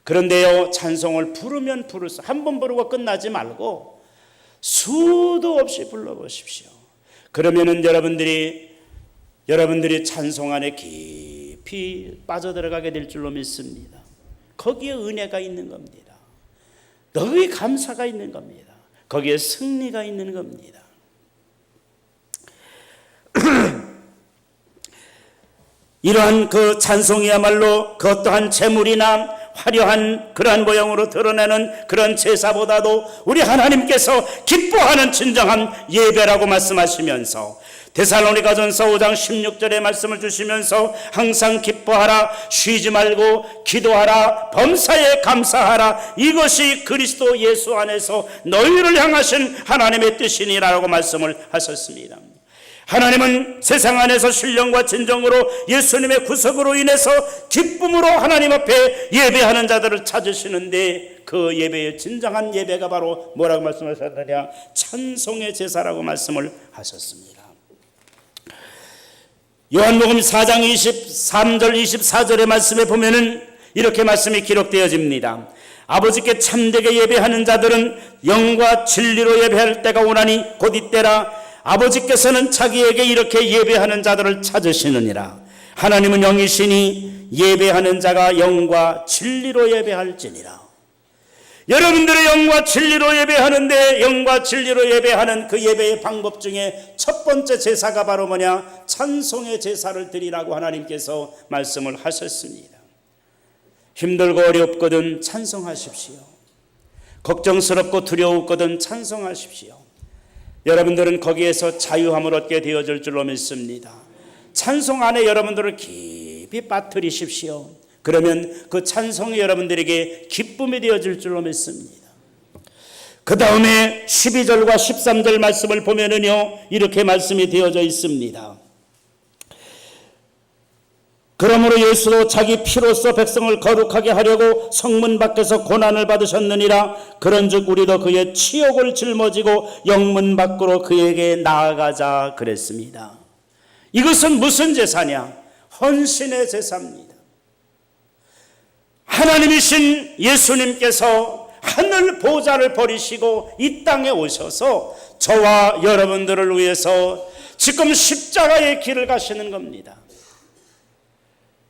그런데요, 찬송을 부르면 부를수록 한 번 부르고 끝나지 말고 수도 없이 불러보십시오. 그러면은 여러분들이 찬송 안에 깊이 빠져들어가게 될 줄로 믿습니다. 거기에 은혜가 있는 겁니다. 너희 감사가 있는 겁니다. 거기에 승리가 있는 겁니다. 이러한 그 찬송이야말로 그 어떠한 재물이나 화려한 그러한 모형으로 드러내는 그런 제사보다도 우리 하나님께서 기뻐하는 진정한 예배라고 말씀하시면서 데살로니가전서 5장 16절의 말씀을 주시면서 항상 기뻐하라, 쉬지 말고 기도하라, 범사에 감사하라, 이것이 그리스도 예수 안에서 너희를 향하신 하나님의 뜻이니라고 말씀을 하셨습니다. 하나님은 세상 안에서 신령과 진정으로 예수님의 구속으로 인해서 기쁨으로 하나님 앞에 예배하는 자들을 찾으시는데, 그 예배의 진정한 예배가 바로 뭐라고 말씀하셨느냐? 찬송의 제사라고 말씀을 하셨습니다. 요한복음 4장 23절 24절의 말씀에 보면은 이렇게 말씀이 기록되어집니다. 아버지께 참되게 예배하는 자들은 영과 진리로 예배할 때가 오나니 곧 이때라. 아버지께서는 자기에게 이렇게 예배하는 자들을 찾으시느니라. 하나님은 영이시니 예배하는 자가 영과 진리로 예배할지니라. 여러분들의 영과 진리로 예배하는데, 영과 진리로 예배하는 그 예배의 방법 중에 첫 번째 제사가 바로 뭐냐? 찬송의 제사를 드리라고 하나님께서 말씀을 하셨습니다. 힘들고 어렵거든 찬송하십시오. 걱정스럽고 두려웠거든 찬송하십시오. 여러분들은 거기에서 자유함을 얻게 되어질 줄로 믿습니다. 찬송 안에 여러분들을 깊이 빠뜨리십시오. 그러면 그 찬송이 여러분들에게 기쁨이 되어질 줄로 믿습니다. 그 다음에 12절과 13절 말씀을 보면은요, 이렇게 말씀이 되어져 있습니다. 그러므로 예수도 자기 피로써 백성을 거룩하게 하려고 성문 밖에서 고난을 받으셨느니라. 그런즉 우리도 그의 치욕을 짊어지고 영문 밖으로 그에게 나아가자 그랬습니다. 이것은 무슨 제사냐? 헌신의 제사입니다. 하나님이신 예수님께서 하늘 보좌를 버리시고 이 땅에 오셔서 저와 여러분들을 위해서 지금 십자가의 길을 가시는 겁니다.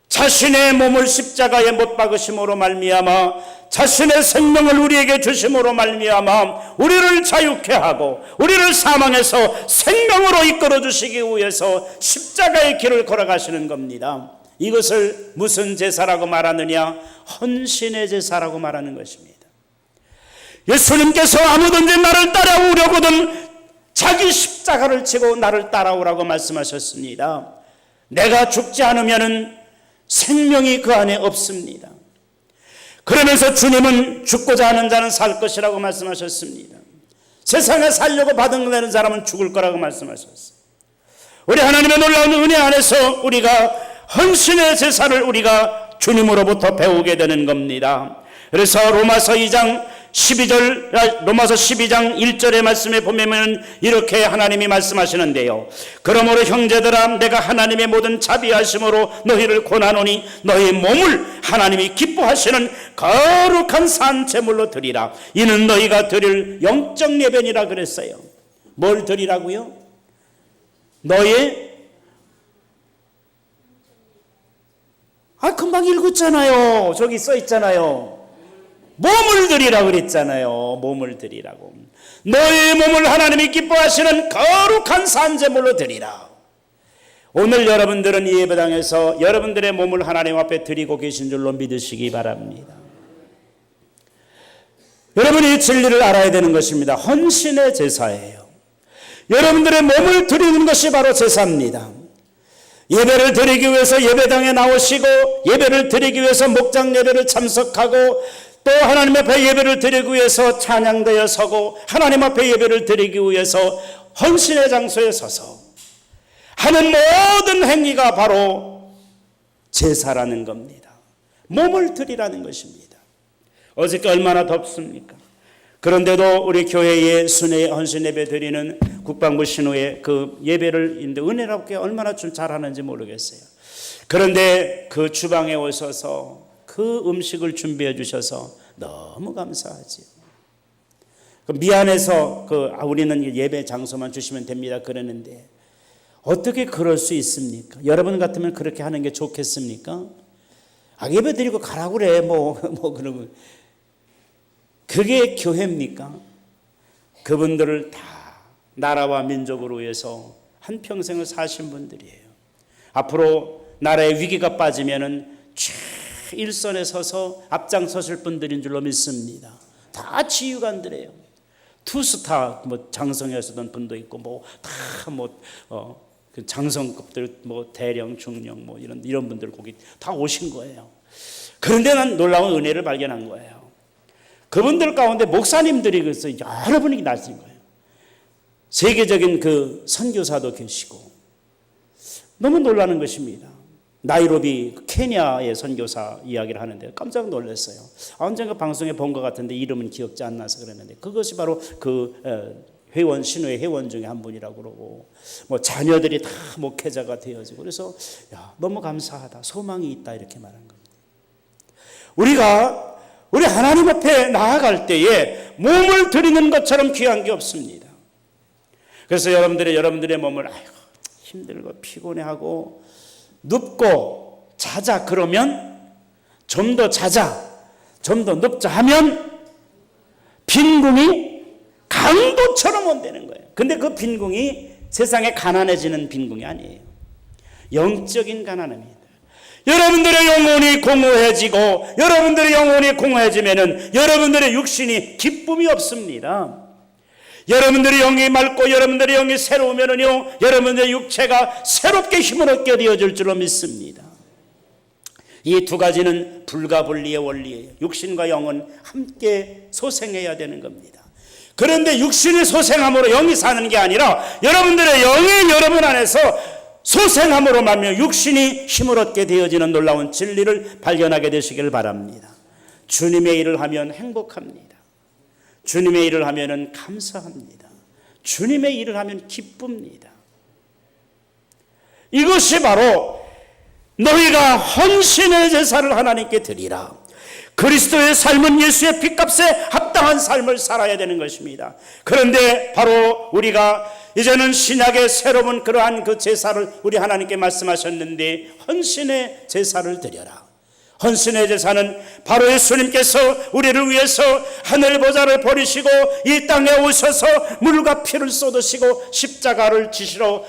자신의 몸을 십자가에 못 박으심으로 말미암아 자신의 생명을 우리에게 주심으로 말미암아 우리를 자유케 하고 우리를 사망에서 생명으로 이끌어 주시기 위해서 십자가의 길을 걸어가시는 겁니다. 이것을 무슨 제사라고 말하느냐? 헌신의 제사라고 말하는 것입니다. 예수님께서 아무든지 나를 따라오려거든 자기 십자가를 지고 나를 따라오라고 말씀하셨습니다. 내가 죽지 않으면 생명이 그 안에 없습니다. 그러면서 주님은 죽고자 하는 자는 살 것이라고 말씀하셨습니다. 세상에 살려고 받은 사람은 죽을 거라고 말씀하셨어요. 우리 하나님의 놀라운 은혜 안에서 우리가 헌신의 제사를 우리가 주님으로부터 배우게 되는 겁니다. 그래서 로마서 12장 1절의 말씀에 보면 이렇게 하나님이 말씀하시는데요. 그러므로 형제들아 내가 하나님의 모든 자비하심으로 너희를 권하노니 너희 몸을 하나님이 기뻐하시는 거룩한 산 제물로 드리라. 이는 너희가 드릴 영적 예배니라 그랬어요. 뭘 드리라고요? 금방 읽었잖아요. 저기 써 있잖아요. 몸을 드리라고 그랬잖아요. 몸을 드리라고. 너의 몸을 하나님이 기뻐하시는 거룩한 산제물로 드리라. 오늘 여러분들은 이 예배당에서 여러분들의 몸을 하나님 앞에 드리고 계신 줄로 믿으시기 바랍니다. 여러분이 진리를 알아야 되는 것입니다. 헌신의 제사예요. 여러분들의 몸을 드리는 것이 바로 제사입니다. 예배를 드리기 위해서 예배당에 나오시고 예배를 드리기 위해서 목장 예배를 참석하고 또 하나님 앞에 예배를 드리기 위해서 찬양대에 서고 하나님 앞에 예배를 드리기 위해서 헌신의 장소에 서서 하는 모든 행위가 바로 제사라는 겁니다. 몸을 드리라는 것입니다. 어저께 얼마나 덥습니까? 그런데도 우리 교회에 순회 헌신 예배 드리는 국방부 신호의 그 예배를 은혜롭게 얼마나 좀 잘하는지 모르겠어요. 그런데 그 주방에 오셔서 그 음식을 준비해 주셔서 너무 감사하지요. 미안해서 우리는 예배 장소만 주시면 됩니다 그러는데 어떻게 그럴 수 있습니까? 여러분 같으면 그렇게 하는 게 좋겠습니까? 예배 드리고 가라고 그래 그러면 그게 교회입니까? 그분들을 다 나라와 민족을 위해서 한평생을 사신 분들이에요. 앞으로 나라의 위기가 빠지면은 일선에 서서 앞장서실 분들인 줄로 믿습니다. 다 지휘관들이에요. 투스타 장성하시던 분도 있고 장성급들 대령 중령 이런 분들 거기 다 오신 거예요. 그런데 난 놀라운 은혜를 발견한 거예요. 그분들 가운데 목사님들이 여러 분이 나신 거예요. 세계적인 그 선교사도 계시고 너무 놀라는 것입니다. 나이로비 케냐의 선교사 이야기를 하는데 깜짝 놀랐어요. 언젠가 방송에 본 것 같은데 이름은 기억지 않나서 그랬는데 그것이 바로 그 회원 신우의 회원 중에 한 분이라고 그러고 자녀들이 다 목회자가 되어지고 그래서 너무 감사하다, 소망이 있다 이렇게 말한 겁니다. 우리 하나님 앞에 나아갈 때에 몸을 드리는 것처럼 귀한 게 없습니다. 그래서 여러분들의 몸을 힘들고 피곤해하고 눕고 자자 그러면 좀 더 자자, 좀 더 눕자 하면 빈궁이 강도처럼 온다는 거예요. 근데 그 빈궁이 세상에 가난해지는 빈궁이 아니에요. 영적인 가난입니다. 여러분들의 영혼이 공허해지고 여러분들의 영혼이 공허해지면은 여러분들의 육신이 기쁨이 없습니다. 여러분들의 영이 맑고 여러분들의 영이 새로우면은요 여러분들의 육체가 새롭게 힘을 얻게 되어질 줄로 믿습니다. 이 두 가지는 불가분리의 원리예요. 육신과 영은 함께 소생해야 되는 겁니다. 그런데 육신이 소생함으로 영이 사는 게 아니라 여러분들의 영이 여러분 안에서 소생함으로 말미암아 육신이 힘을 얻게 되어지는 놀라운 진리를 발견하게 되시길 바랍니다. 주님의 일을 하면 행복합니다. 주님의 일을 하면 감사합니다. 주님의 일을 하면 기쁩니다. 이것이 바로 너희가 헌신의 제사를 하나님께 드리라. 그리스도의 삶은 예수의 피값에 합당한 삶을 살아야 되는 것입니다. 그런데 바로 우리가 이제는 신약의 새로운 그러한 그 제사를 우리 하나님께 말씀하셨는데, 헌신의 제사를 드려라. 헌신의 제사는 바로 예수님께서 우리를 위해서 하늘 보좌를 버리시고 이 땅에 오셔서 물과 피를 쏟으시고 십자가를 지시러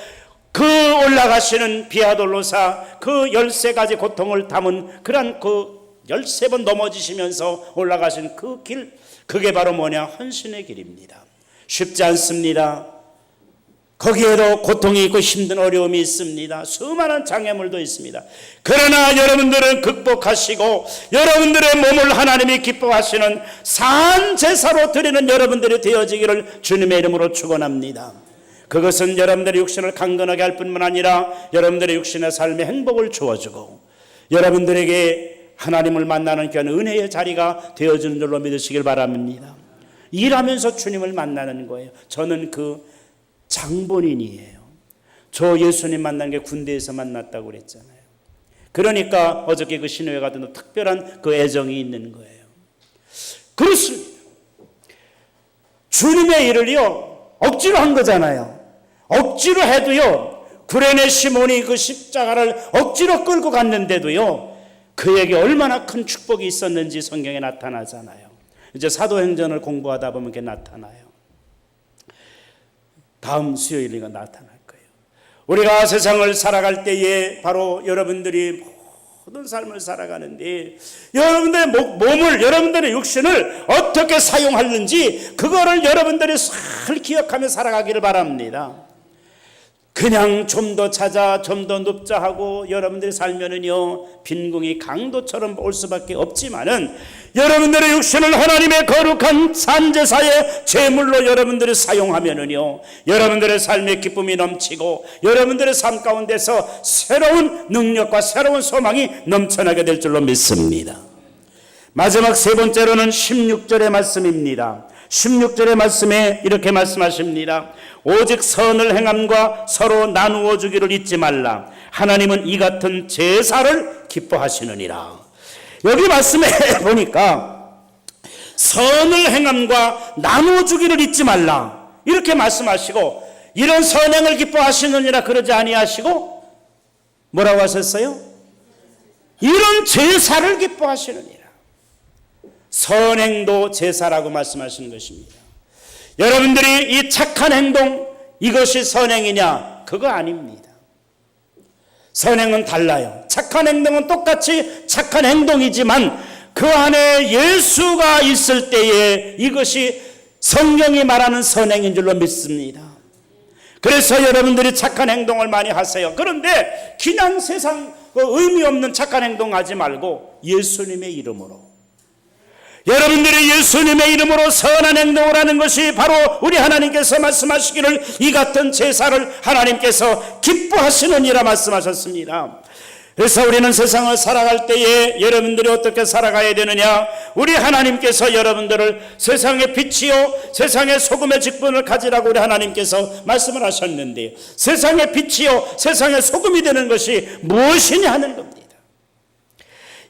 그 올라가시는 비아돌로사, 그 13가지 고통을 담은 그런 그 13번 넘어지시면서 올라가신 그 길, 그게 바로 뭐냐? 헌신의 길입니다. 쉽지 않습니다. 거기에도 고통이 있고 힘든 어려움이 있습니다. 수많은 장애물도 있습니다. 그러나 여러분들은 극복하시고 여러분들의 몸을 하나님이 기뻐하시는 산 제사로 드리는 여러분들이 되어지기를 주님의 이름으로 축원합니다. 그것은 여러분들의 육신을 강건하게 할 뿐만 아니라 여러분들의 육신의 삶에 행복을 주어주고 여러분들에게 하나님을 만나는 귀한 은혜의 자리가 되어주는 줄로 믿으시길 바랍니다. 일하면서 주님을 만나는 거예요. 저는 그 장본인이에요. 저 예수님 만난 게 군대에서 만났다고 그랬잖아요. 그러니까 어저께 그 신호회 같은 특별한 그 애정이 있는 거예요. 그렇습니다. 주님의 일을요 억지로 한 거잖아요. 억지로 해도요, 구레네 시몬이 그 십자가를 억지로 끌고 갔는데도요 그에게 얼마나 큰 축복이 있었는지 성경에 나타나잖아요. 이제 사도행전을 공부하다 보면 그게 나타나요. 다음 수요일에 나타날 거예요. 우리가 세상을 살아갈 때에 바로 여러분들이 모든 삶을 살아가는데 여러분들의 몸을, 여러분들의 육신을 어떻게 사용하는지 그거를 여러분들이 잘 기억하며 살아가기를 바랍니다. 그냥 좀 더 찾아, 좀 더 눕자 하고 여러분들이 살면은요 빈궁이 강도처럼 올 수밖에 없지만은 여러분들의 육신을 하나님의 거룩한 산제사의 제물로 여러분들이 사용하면은요 여러분들의 삶의 기쁨이 넘치고 여러분들의 삶 가운데서 새로운 능력과 새로운 소망이 넘쳐나게 될 줄로 믿습니다. 마지막 세 번째로는 16절의 말씀입니다. 16절의 말씀에 이렇게 말씀하십니다. 오직 선을 행함과 서로 나누어 주기를 잊지 말라. 하나님은 이 같은 제사를 기뻐하시느니라. 여기 말씀에 보니까 선을 행함과 나누어 주기를 잊지 말라 이렇게 말씀하시고, 이런 선행을 기뻐하시느니라 그러지 아니하시고 뭐라고 하셨어요? 이런 제사를 기뻐하시느니라. 선행도 제사라고 말씀하시는 것입니다. 여러분들이 이 착한 행동, 이것이 선행이냐? 그거 아닙니다. 선행은 달라요. 착한 행동은 똑같이 착한 행동이지만 그 안에 예수가 있을 때에 이것이 성경이 말하는 선행인 줄로 믿습니다. 그래서 여러분들이 착한 행동을 많이 하세요. 그런데 그냥 세상 의미 없는 착한 행동 하지 말고 예수님의 이름으로, 여러분들이 예수님의 이름으로 선한 행동을 하는 것이 바로 우리 하나님께서 말씀하시기를 이 같은 제사를 하나님께서 기뻐하시느니라 말씀하셨습니다. 그래서 우리는 세상을 살아갈 때에 여러분들이 어떻게 살아가야 되느냐? 우리 하나님께서 여러분들을 세상의 빛이요 세상의 소금의 직분을 가지라고 우리 하나님께서 말씀을 하셨는데, 세상의 빛이요 세상의 소금이 되는 것이 무엇이냐 하는 겁니다.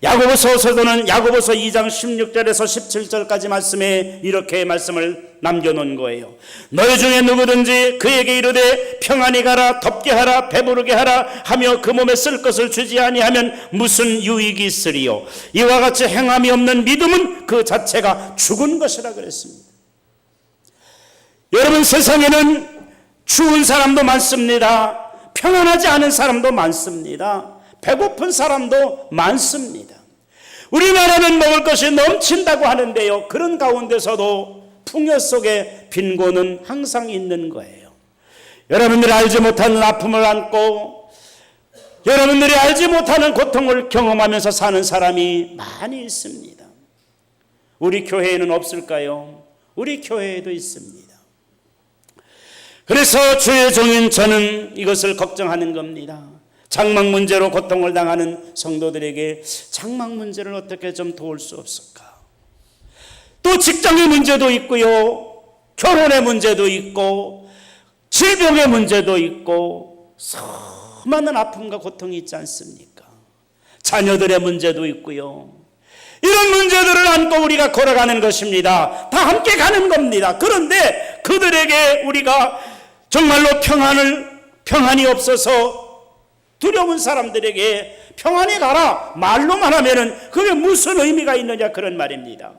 야고보서에서는 야고보서 2장 16절에서 17절까지 말씀에 이렇게 말씀을 남겨놓은 거예요. 너희 중에 누구든지 그에게 이르되 평안히 가라, 덥게 하라, 배부르게 하라 하며 그 몸에 쓸 것을 주지 아니하면 무슨 유익이 있으리요? 이와 같이 행함이 없는 믿음은 그 자체가 죽은 것이라 그랬습니다. 여러분, 세상에는 추운 사람도 많습니다. 평안하지 않은 사람도 많습니다. 배고픈 사람도 많습니다. 우리나라는 먹을 것이 넘친다고 하는데요, 그런 가운데서도 풍요 속에 빈곤은 항상 있는 거예요. 여러분들이 알지 못하는 아픔을 안고 여러분들이 알지 못하는 고통을 경험하면서 사는 사람이 많이 있습니다. 우리 교회에는 없을까요? 우리 교회에도 있습니다. 그래서 주의 종인 저는 이것을 걱정하는 겁니다. 장막 문제로 고통을 당하는 성도들에게 장막 문제를 어떻게 좀 도울 수 없을까? 또 직장의 문제도 있고요, 결혼의 문제도 있고, 질병의 문제도 있고, 수많은 아픔과 고통이 있지 않습니까? 자녀들의 문제도 있고요. 이런 문제들을 안고 우리가 걸어가는 것입니다. 다 함께 가는 겁니다. 그런데 그들에게 우리가 정말로 평안이 없어서 두려운 사람들에게 평안히 가라 말로만 하면은 그게 무슨 의미가 있느냐, 그런 말입니다.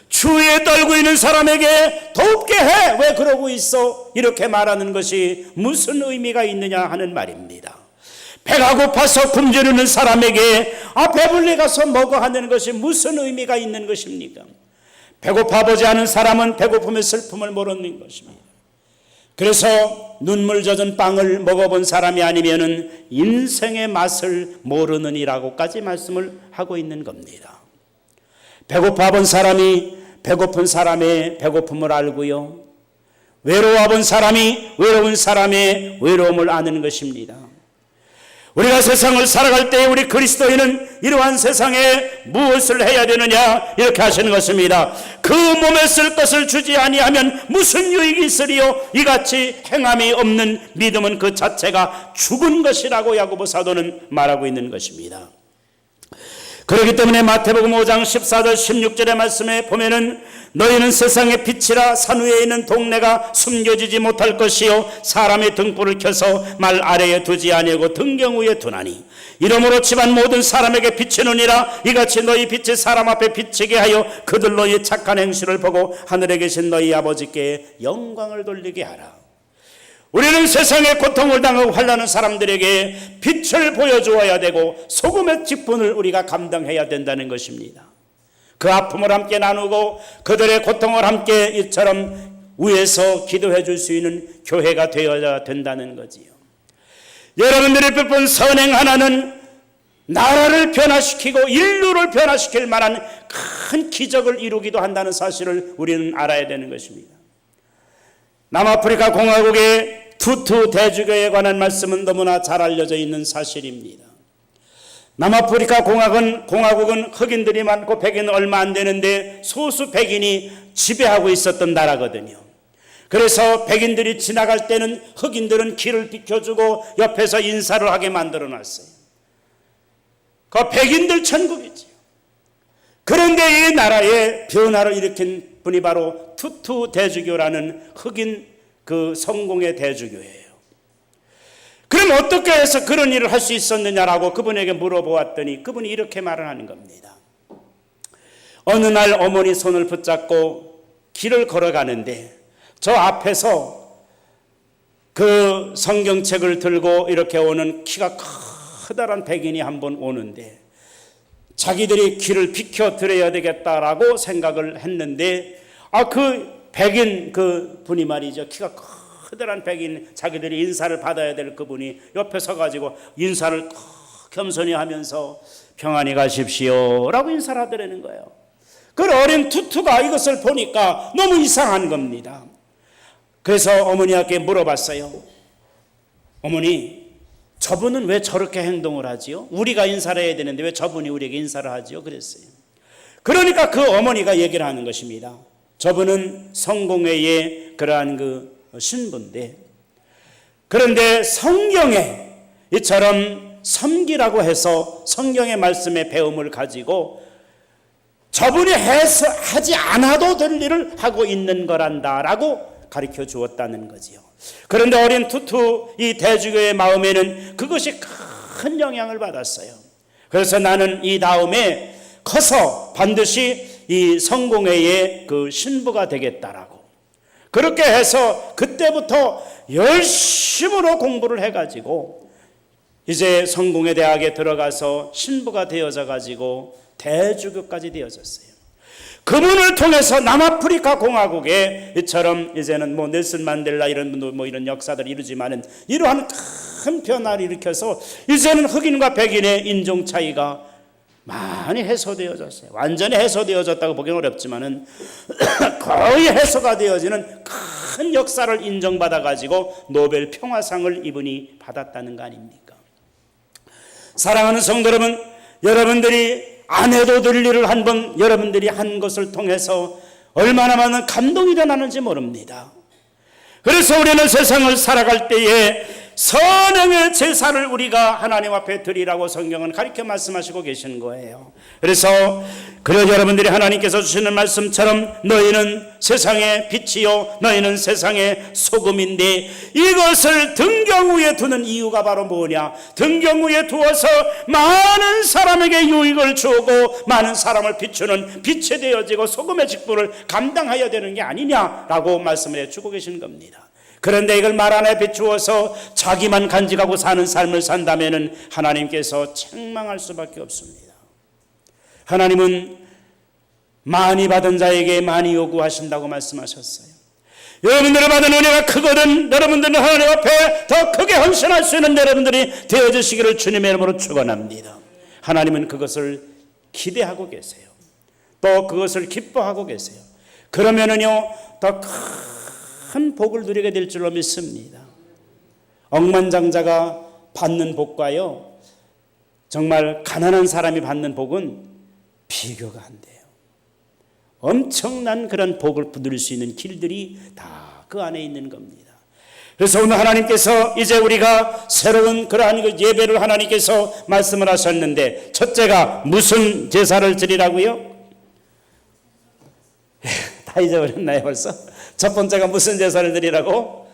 추위에 떨고 있는 사람에게 덥게 해, 왜 그러고 있어, 이렇게 말하는 것이 무슨 의미가 있느냐 하는 말입니다. 배가 고파서 굶주리는 사람에게 배불리 가서 먹어 하는 것이 무슨 의미가 있는 것입니까? 배고파 보지 않은 사람은 배고픔의 슬픔을 모르는 것입니다. 그래서 눈물 젖은 빵을 먹어본 사람이 아니면은 인생의 맛을 모르느니라고까지 말씀을 하고 있는 겁니다. 배고파 본 사람이 배고픈 사람의 배고픔을 알고요, 외로워 본 사람이 외로운 사람의 외로움을 아는 것입니다. 우리가 세상을 살아갈 때 우리 그리스도인은 이러한 세상에 무엇을 해야 되느냐, 이렇게 하시는 것입니다. 그 몸에 쓸 것을 주지 아니하면 무슨 유익이 있으리요, 이같이 행함이 없는 믿음은 그 자체가 죽은 것이라고 야고보 사도는 말하고 있는 것입니다. 그렇기 때문에 마태복음 5장 14절 16절의 말씀에 보면은 너희는 세상의 빛이라 산 위에 있는 동네가 숨겨지지 못할 것이요 사람의 등불을 켜서 말 아래에 두지 아니하고 등경 위에 두나니 이러므로 집안 모든 사람에게 비치느니라. 이같이 너희 빛이 사람 앞에 비치게 하여 그들로 이 착한 행실을 보고 하늘에 계신 너희 아버지께 영광을 돌리게 하라. 우리는 세상에 고통을 당하고 환난하는 사람들에게 빛을 보여주어야 되고 소금의 직분을 우리가 감당해야 된다는 것입니다. 그 아픔을 함께 나누고 그들의 고통을 함께 이처럼 위에서 기도해 줄 수 있는 교회가 되어야 된다는 거지요. 여러분들이 베푼 선행 하나는 나라를 변화시키고 인류를 변화시킬 만한 큰 기적을 이루기도 한다는 사실을 우리는 알아야 되는 것입니다. 남아프리카 공화국의 투투 대주교에 관한 말씀은 너무나 잘 알려져 있는 사실입니다. 남아프리카 공화국은 흑인들이 많고 백인은 얼마 안 되는데 소수 백인이 지배하고 있었던 나라거든요. 그래서 백인들이 지나갈 때는 흑인들은 길을 비켜주고 옆에서 인사를 하게 만들어 놨어요. 그 백인들 천국이죠. 그런데 이 나라에 변화를 일으킨 분이 바로 투투 대주교라는 흑인 그 성공의 대주교예요. 그럼 어떻게 해서 그런 일을 할 수 있었느냐라고 그분에게 물어보았더니 그분이 이렇게 말을 하는 겁니다. 어느 날 어머니 손을 붙잡고 길을 걸어가는데 저 앞에서 그 성경책을 들고 이렇게 오는 키가 커다란 백인이 한 번 오는데 자기들이 길을 비켜드려야 되겠다라고 생각을 했는데 그 백인 그 분이 말이죠, 키가 커다란 백인, 자기들이 인사를 받아야 될 그분이 옆에 서가지고 인사를 겸손히 하면서 평안히 가십시오 라고 인사를 하더라는 거예요. 그 어린 투투가 이것을 보니까 너무 이상한 겁니다. 그래서 어머니께 물어봤어요. 어머니, 저분은 왜 저렇게 행동을 하지요? 우리가 인사를 해야 되는데 왜 저분이 우리에게 인사를 하지요? 그랬어요. 그러니까 그 어머니가 얘기를 하는 것입니다. 저분은 성공회의 그러한 그 신부인데, 그런데 성경에 이처럼 섬기라고 해서 성경의 말씀의 배움을 가지고 저분이 하지 않아도 될 일을 하고 있는 거란다라고 가르쳐 주었다는 거지요. 그런데 어린 투투 이 대주교의 마음에는 그것이 큰 영향을 받았어요. 그래서 나는 이 다음에 커서 반드시 이 성공회의 그 신부가 되겠다라고, 그렇게 해서 그때부터 열심으로 공부를 해가지고 이제 성공회 대학에 들어가서 신부가 되어져 가지고 대주교까지 되어졌어요. 그분을 통해서 남아프리카 공화국에 이처럼 이제는 뭐 넬슨 만델라 이런 분도 뭐 이런 역사들을 이루지만은 이러한 큰 변화를 일으켜서 이제는 흑인과 백인의 인종 차이가 많이 해소되어졌어요. 완전히 해소되어졌다고 보기는 어렵지만은 거의 해소가 되어지는 큰 역사를 인정받아 가지고 노벨 평화상을 이분이 받았다는 거 아닙니까? 사랑하는 성도 여러분, 여러분들이 안 해도 될 일을 한번 여러분들이 한 것을 통해서 얼마나 많은 감동이 일어나는지 모릅니다. 그래서 우리는 세상을 살아갈 때에 선행의 제사를 우리가 하나님 앞에 드리라고 성경은 가르쳐 말씀하시고 계시는 거예요. 그래서 여러분들이 하나님께서 주시는 말씀처럼 너희는 세상의 빛이요 너희는 세상의 소금인데, 이것을 등경 위에 두는 이유가 바로 뭐냐? 등경 위에 두어서 많은 사람에게 유익을 주고 많은 사람을 비추는 빛이 되어지고 소금의 직분을 감당해야 되는 게 아니냐라고 말씀을 해주고 계시는 겁니다. 그런데 이걸 말 안에 비추어서 자기만 간직하고 사는 삶을 산다면 하나님께서 책망할 수밖에 없습니다. 하나님은 많이 받은 자에게 많이 요구하신다고 말씀하셨어요. 여러분들이 받은 은혜가 크거든 여러분들은 하나님 앞에 더 크게 헌신할 수 있는 여러분들이 되어주시기를 주님의 이름으로 축원합니다. 하나님은 그것을 기대하고 계세요. 또 그것을 기뻐하고 계세요. 그러면은요 더 큰 복을 누리게 될 줄로 믿습니다. 억만장자가 받는 복과요 정말 가난한 사람이 받는 복은 비교가 안 돼요. 엄청난 그런 복을 누릴 수 있는 길들이 다 그 안에 있는 겁니다. 그래서 오늘 하나님께서 이제 우리가 새로운 그러한 예배를 하나님께서 말씀을 하셨는데, 첫째가 무슨 제사를 드리라고요? 다 잊어버렸나요 벌써? 첫 번째가 무슨 제사를 드리라고?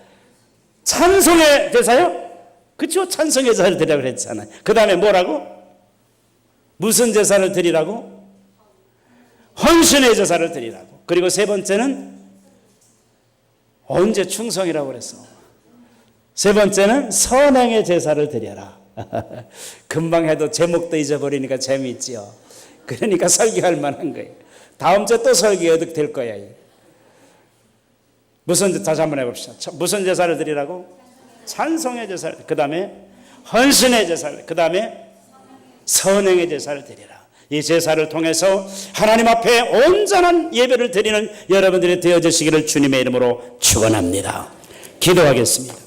찬송의 제사요? 그렇죠? 찬송의 제사를 드리라고 그랬잖아요. 그 다음에 뭐라고? 무슨 제사를 드리라고? 헌신의 제사를 드리라고. 그리고 세 번째는 언제 충성이라고 그랬어? 세 번째는 선행의 제사를 드려라. 금방 해도 제목도 잊어버리니까 재미있지요. 그러니까 설교할 만한 거예요. 다음 주에 또 설교해도 될 거야. 다시 한번 해봅시다. 무슨 제사를 드리라고? 찬송의 제사를, 그 다음에 헌신의 제사를, 그 다음에 선행의 제사를 드리라. 이 제사를 통해서 하나님 앞에 온전한 예배를 드리는 여러분들이 되어주시기를 주님의 이름으로 축원합니다. 기도하겠습니다.